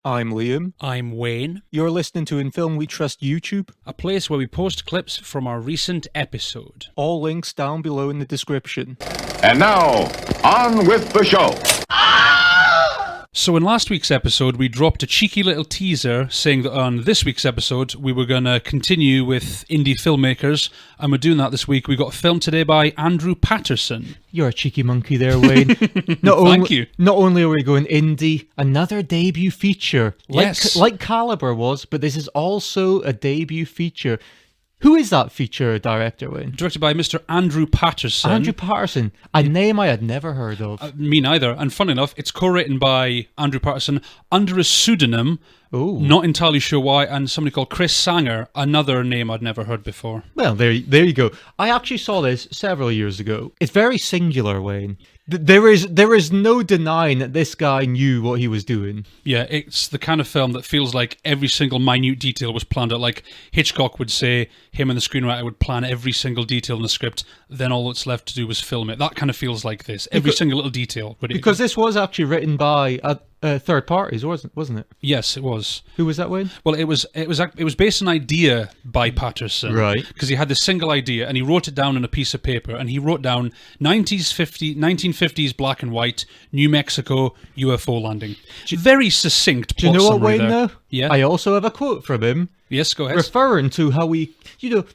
I'm Liam. I'm Wayne. You're listening to In Film We Trust YouTube. A place where we post clips from our recent episode. All links down below in the description. And now, on with the show. So in last week's episode, we dropped a cheeky little teaser saying that on this week's episode, we were going to continue with indie filmmakers, and we're doing that this week. We got a film today by Andrew Patterson. You're a cheeky monkey there, Wayne. Thank you. Not only are we going indie, another debut feature. Yes. Like Caliber was, but this is also a debut feature. Who is that feature director, Wayne? Directed by Mr. Andrew Patterson. Andrew Patterson, a name I had never heard of. Me neither. And fun enough, it's co-written by Andrew Patterson under a pseudonym. Ooh. Not entirely sure why, and somebody called Chris Sanger, another name I'd never heard before. Well, there you go. I actually saw this several years ago. It's very singular, Wayne. There is no denying that this guy knew what he was doing. Yeah, it's the kind of film that feels like every single minute detail was planned out. Like Hitchcock would say, him and the screenwriter would plan every single detail in the script, then all that's left to do was film it. That kind of feels like this. Every single little detail. Because this was actually written by third parties, wasn't it? Yes, it was. Who was that, Wayne? Well, it was based on an idea by Patterson. Right. Because he had this single idea and he wrote it down on a piece of paper, and he wrote down 1950s black and white, New Mexico, UFO landing. Very succinct Do you plot know what, summary Wayne, there. though? Yeah. I also have a quote from him. Yes, go ahead. Referring to how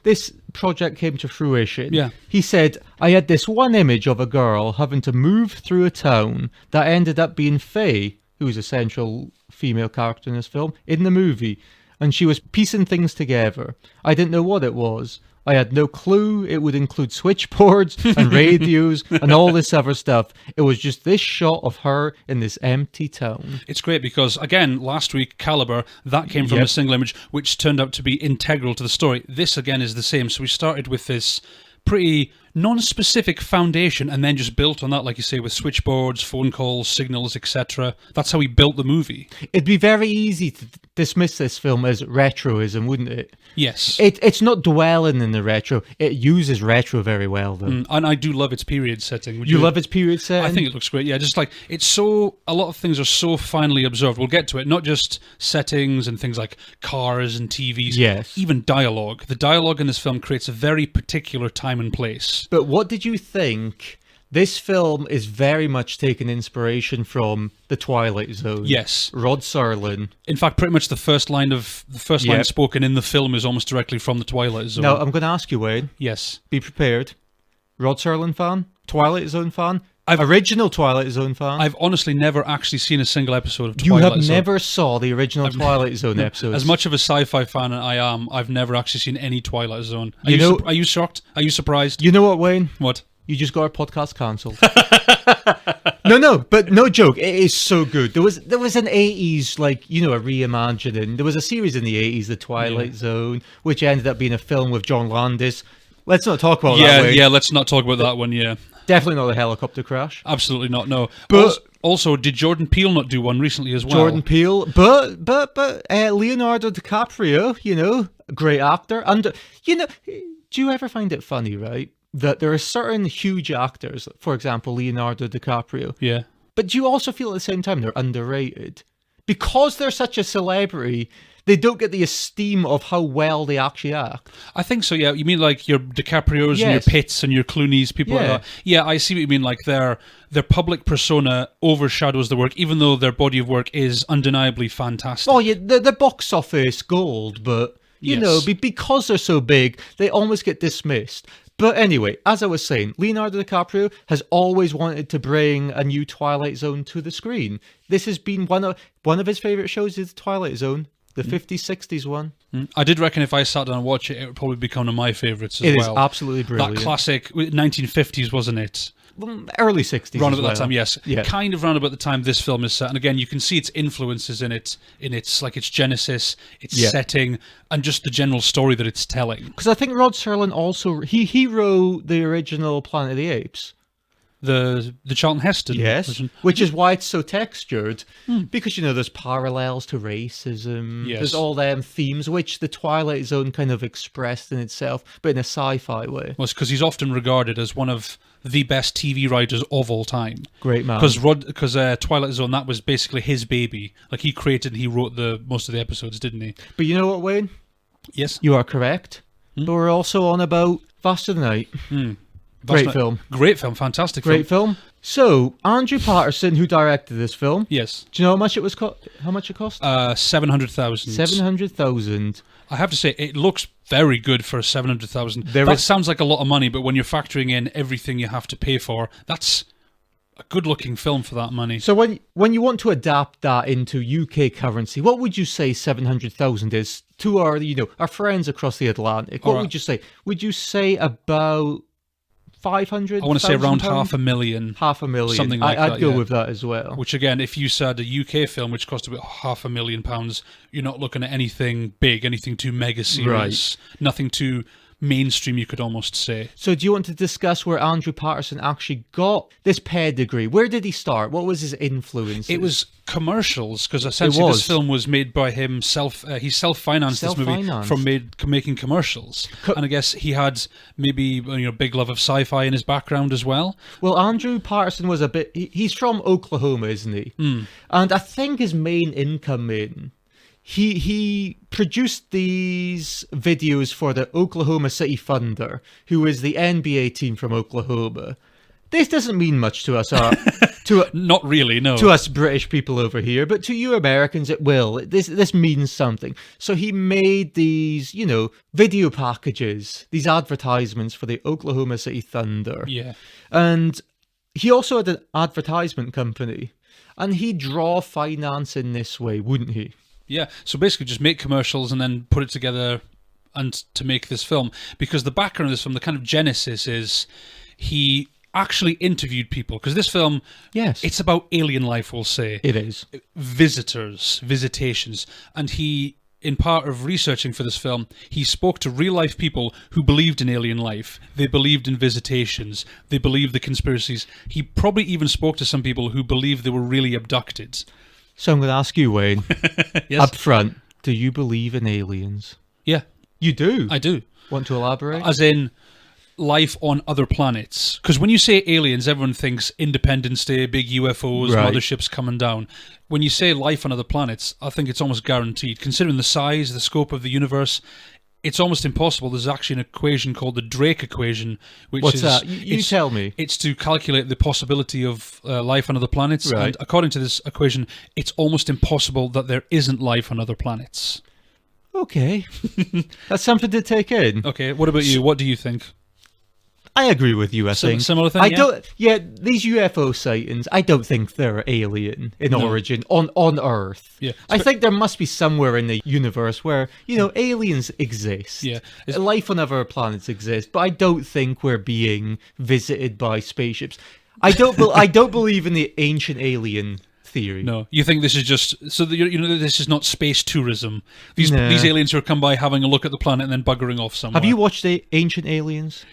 this project came to fruition. Yeah. He said, I had this one image of a girl having to move through a town that ended up being Faye, who's a central female character in this film, in the movie, and she was piecing things together. I didn't know what it was. I had no clue it would include switchboards and radios and all this other stuff. It was just this shot of her in this empty town. It's great because, again, last week, Caliber, that came from a single image, which turned out to be integral to the story. This, again, is the same. So we started with this pretty non-specific foundation and then just built on that, like you say, with switchboards, phone calls, signals, etc. That's how he built the movie. It'd be very easy to dismiss this film as retroism, wouldn't it? Yes. It's not dwelling in the retro. It uses retro very well, though. And I do love its period setting. You love its period setting? I think it looks great. Yeah, just like a lot of things are so finely observed. We'll get to it. Not just settings and things like cars and TVs. Yes. Even dialogue. The dialogue in this film creates a very particular time and place. But what did you think? This film is very much taking inspiration from The Twilight Zone. Yes. Rod Serling. In fact, pretty much the first line spoken in the film is almost directly from The Twilight Zone. Now, I'm going to ask you, Wayne. Yes. Be prepared. Rod Serling fan? Twilight Zone fan? Original Twilight Zone fan? I've honestly never actually seen a single episode of Twilight Zone. You have never saw the original Twilight Zone episodes? As much of a sci-fi fan I am, I've never actually seen any Twilight Zone. Are you shocked? Are you surprised? You know what, Wayne? What? You just got our podcast cancelled. But no joke. It is so good. There was an 80s, a reimagining. There was a series in the 80s, The Twilight Zone, which ended up being a film with John Landis. Let's not talk about that, Wayne. Yeah, let's not talk about that one, yeah. Definitely not a helicopter crash. Absolutely not, no. But also, did Jordan Peele not do one recently as well? Jordan Peele, but Leonardo DiCaprio, great actor. And, do you ever find it funny, right, that there are certain huge actors, for example, Leonardo DiCaprio. Yeah. But do you also feel at the same time they're underrated? Because they're such a celebrity, they don't get the esteem of how well they actually act. I think so, yeah. You mean like your DiCaprios and your Pitts and your Clooney's, people like that? Yeah, I see what you mean. Like their public persona overshadows the work, even though their body of work is undeniably fantastic. Oh, yeah, the box office gold, but, because they're so big, they almost get dismissed. But anyway, as I was saying, Leonardo DiCaprio has always wanted to bring a new Twilight Zone to the screen. This has been one of his favourite shows is Twilight Zone, the 50s, 60s one. I did reckon if I sat down and watched it, it would probably become one of my favourites as well. It is absolutely brilliant. That classic 1950s, wasn't it? Early 60s. Round about that time, yes. Yeah. Kind of round about the time this film is set. And again, you can see its influences in its genesis, its setting, and just the general story that it's telling. Because I think Rod Serling also, he wrote the original Planet of the Apes. the Charlton Heston Yes, version. which is why it's so textured, because there's parallels to racism. Yes. There's all them themes which the Twilight Zone kind of expressed in itself, but in a sci-fi way. Was because he's often regarded as one of the best TV writers of all time. Great man. Because Twilight Zone, that was basically his baby. Like, he created and he wrote most of the episodes, didn't he? But you know what, Wayne? Yes. You are correct. But we're also on about Faster Than Night. Great film. Great film. Fantastic Great film. So, Andrew Patterson, who directed this film, Yes. do you know how much it was? How much it cost? 700,000. 700,000. I have to say, it looks very good for 700,000. That sounds like a lot of money, but when you're factoring in everything you have to pay for, that's a good-looking film for that money. So when you want to adapt that into UK currency, what would you say 700,000 is to our our friends across the Atlantic? What would you say? Would you say about 500? I want to say around £500,000. £500,000. Something like I'd that, go yeah. with that as well. Which, again, if you said a UK film which cost about £500,000, you're not looking at anything big, anything too mega serious, nothing too mainstream, you could almost say. So do you want to discuss where Andrew Patterson actually got this pedigree? Where did he start? What was his influence? It was commercials, because essentially this film was made by himself. He self-financed this movie from making commercials. And I guess he had maybe big love of sci-fi in his background as well. Well, Andrew Patterson was he's from Oklahoma, isn't he? And I think his main income he produced these videos for the Oklahoma City Thunder, who is the NBA team from Oklahoma. This doesn't mean much to us, not really, no. To us British people over here, but to you Americans it will. This means something. So he made these, video packages, these advertisements for the Oklahoma City Thunder. Yeah. And he also had an advertisement company, and he'd draw finance in this way, wouldn't he? Yeah, so basically just make commercials and then put it together and to make this film. Because the background of this film, the kind of genesis is he actually interviewed people. Because this film, yes, it's about alien life, we'll say. It is. Visitations. And he, in part of researching for this film, he spoke to real-life people who believed in alien life. They believed in visitations. They believed the conspiracies. He probably even spoke to some people who believed they were really abducted. So I'm going to ask you, Wayne, yes. Up front, do you believe in aliens? Yeah. You do? I do. Want to elaborate? As in life on other planets. Because when you say aliens, everyone thinks Independence Day, big UFOs, motherships coming down. When you say life on other planets, I think it's almost guaranteed. Considering the size, the scope of the universe, it's almost impossible. There's actually an equation called the Drake equation, which What's that? You tell me. It's to calculate the possibility of life on other planets. Right. And according to this equation, it's almost impossible that there isn't life on other planets. Okay. That's something to take in. Okay, what about you? What do you think? I agree with you, I think. Similar thing, these UFO sightings, I don't think they're alien in origin on Earth. Yeah. I think there must be somewhere in the universe where, aliens exist. Yeah. Life on other planets exists, but I don't think we're being visited by spaceships. I don't believe in the ancient alien theory. No, you think this is just so that this is not space tourism. These aliens who are come by having a look at the planet and then buggering off somewhere. Have you watched Ancient Aliens?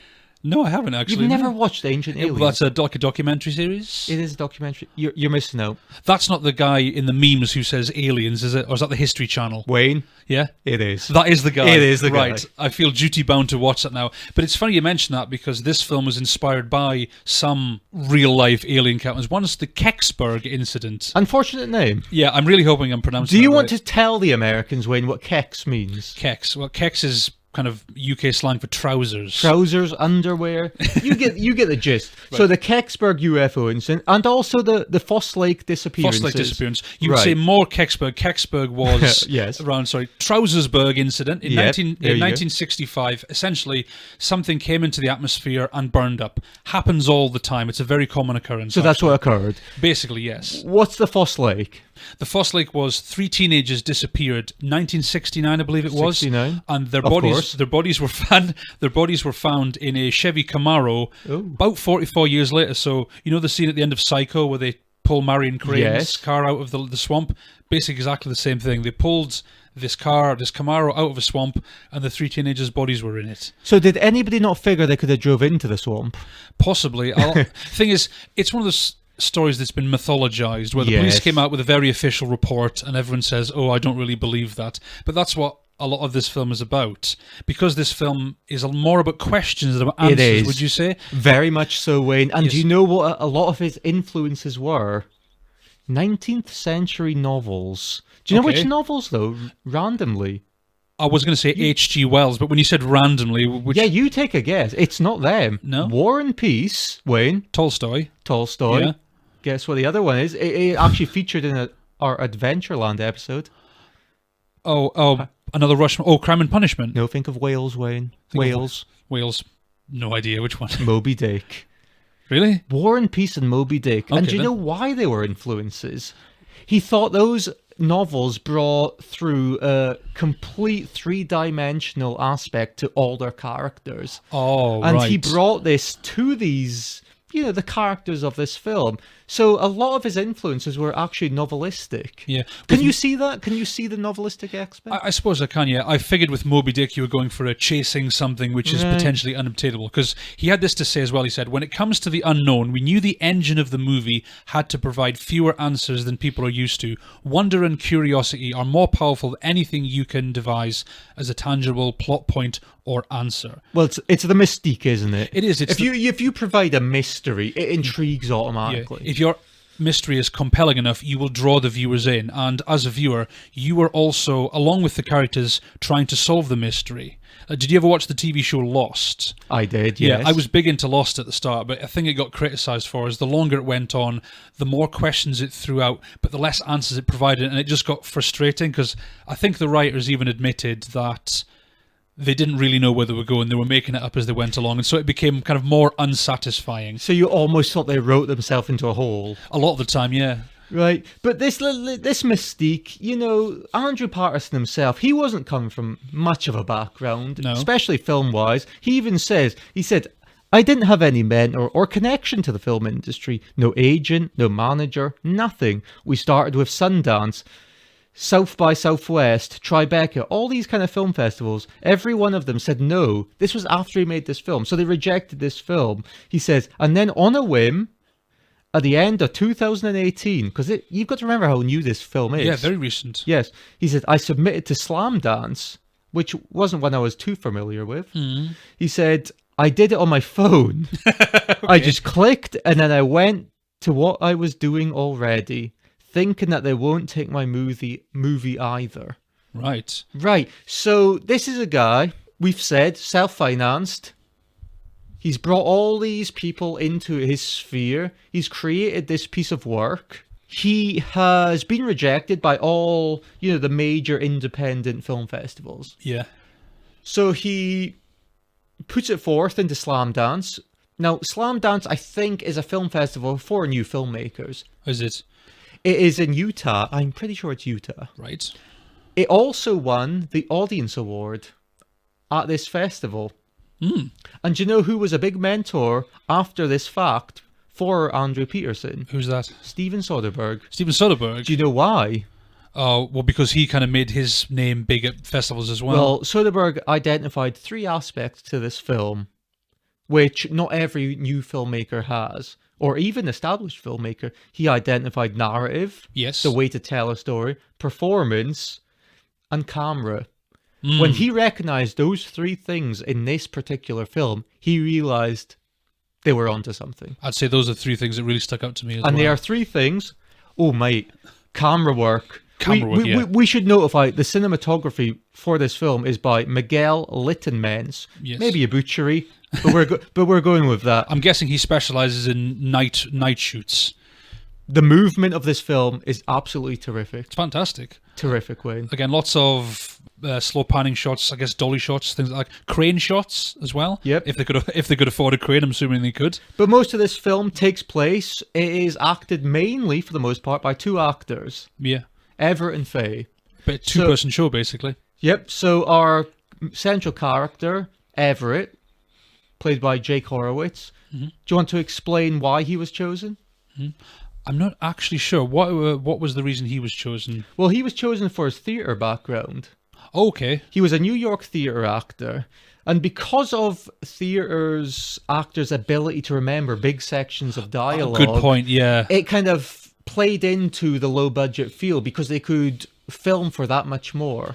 No, I haven't actually. You've never watched Ancient Aliens? Well, that's like a documentary series? It is a documentary. You're missing out. That's not the guy in the memes who says aliens, is it? Or is that the History Channel? Wayne? Yeah? It is. That is the guy. It is the guy. Right. I feel duty-bound to watch that now. But it's funny you mention that because this film was inspired by some real-life alien encounters. One is the Kecksburg Incident. Unfortunate name. Yeah, I'm really hoping I'm pronouncing Do you that want right. to tell the Americans, Wayne, what Keks means? Keks. Well, Keks is kind of UK slang for trousers. Trousers, underwear. You get the gist. Right. So the Kecksburg UFO incident and also the Foss Lake disappearance. Foss Lake disappearance. You would say more Kecksburg. Kecksburg was yes. Trousersburg incident in 1965. Essentially, something came into the atmosphere and burned up. Happens all the time. It's a very common occurrence. So that's what occurred. Basically, yes. What's the Foss Lake? The Foss Lake was 3 teenagers disappeared, 1969, I believe it was, 69. And their bodies were found in a Chevy Camaro about 44 years later. So you know the scene at the end of Psycho where they pull Marion Crane's Yes. car out of the swamp. Basically exactly the same thing. They pulled this Camaro out of a swamp, and the 3 teenagers' bodies were in it. So did anybody not figure they could have drove into the swamp? Possibly. Thing is, it's one of those stories that's been mythologized, where the police Yes. came out with a very official report, and everyone says, "Oh, I don't really believe that." But that's what a lot of this film is about, because this film is more about questions than about answers. It is. Would you say? Very much so, Wayne. And Yes. do you know what a lot of his influences were? 19th century novels. Do you know Okay. which novels, though? Randomly. I was going to say H.G. Wells, but when you said randomly, which Yeah, you take a guess. It's not them. No? War and Peace, Wayne. Tolstoy. Tolstoy. Yeah. Guess what the other one is? It actually featured in our Adventureland episode. Another Russian. Oh, Crime and Punishment. No, think of Wales, Wayne. Think of Wales. Wales. No idea which one. Moby Dick. Really? War and Peace and Moby Dick. And Okay, do you then. know why they were influences? He thought those novels brought through a complete 3-dimensional aspect to all their characters. Oh, And right. he brought this to these, the characters of this film. So a lot of his influences were actually novelistic. Yeah. Can you see that? Can you see the novelistic aspect? I suppose I can, yeah. I figured with Moby Dick you were going for a chasing something which is Right. potentially unobtainable, because he had this to say as well. He said, when it comes to the unknown, we knew the engine of the movie had to provide fewer answers than people are used to. Wonder and curiosity are more powerful than anything you can devise as a tangible plot point or answer. Well, it's the mystique, isn't it? It is. It's If you provide a mystery, it intrigues automatically. If your mystery is compelling enough, you will draw the viewers in. And as a viewer, you are also, along with the characters, trying to solve the mystery. Did you ever watch the TV show Lost? I did, yes. Yeah, I was big into Lost at the start, but I think it got criticised for as the longer it went on, the more questions it threw out, but the less answers it provided, and it just got frustrating, because I think the writers even admitted that they didn't really know where they were going. They were making it up as they went along, and so it became kind of more unsatisfying. So you almost thought they wrote themselves into a hole. A lot of the time, yeah. Right, but this mystique, Andrew Patterson himself, he wasn't coming from much of a background, No. especially film-wise. He even said, I didn't have any mentor or connection to the film industry. No agent, no manager, nothing. We started with Sundance, South by Southwest, Tribeca, all these kind of film festivals. Every one of them said no. This was after he made this film, so they rejected this film. He says, and then on a whim, at the end of 2018, because you've got to remember how new this film is. Yeah, very recent. Yes. He said, I submitted to Slam Dance, which wasn't one I was too familiar with. Mm. He said, I did it on my phone. I just clicked, and then I went to what I was doing already, thinking that they won't take my movie either. Right. Right. So this is a guy, we've said, self-financed. He's brought all these people into his sphere. He's created this piece of work. He has been rejected by all, the major independent film festivals. Yeah. So he puts it forth into Slam Dance. Now, Slam Dance, I think, is a film festival for new filmmakers. Is it? It is in Utah. I'm pretty sure it's Utah. Right. It also won the Audience Award at this festival. Mm. And do you know who was a big mentor after this fact for Andrew Peterson? Who's that? Steven Soderbergh. Steven Soderbergh. Do you know why? Oh, well, because he kind of made his name big at festivals as well. Well, Soderbergh identified 3 aspects to this film, which not every new filmmaker has, or even established filmmaker. He identified narrative, yes. the way to tell a story, performance, and camera. Mm. When he recognized those 3 things in this particular film, he realized they were onto something. I'd say those are 3 things that really stuck out to me as well. And they are 3 things. Oh, mate, camera work. Yeah. We should notify the cinematography for this film is by Miguel Littenmens. Yes. Maybe a butchery, but we're going with that. I'm guessing he specializes in night shoots. The movement of this film is absolutely terrific. It's fantastic. Terrific, Wayne. Again, lots of slow panning shots, I guess dolly shots, things like crane shots as well. Yep. If they could afford a crane, I'm assuming they could. But most of this film takes place. It is acted mainly, for the most part, by 2 actors, Yeah. Everett and Faye. But two-person show, basically. Yep. So our central character, Everett, played by Jake Horowitz. Mm-hmm. Do you want to explain why he was chosen? Mm-hmm. I'm not actually sure. What was the reason he was chosen? Well, he was chosen for his theatre background. Okay. He was a New York theatre actor. And because of theatre's actors' ability to remember big sections of dialogue, Good point, yeah. it kind of played into the low budget feel because they could film for that much more.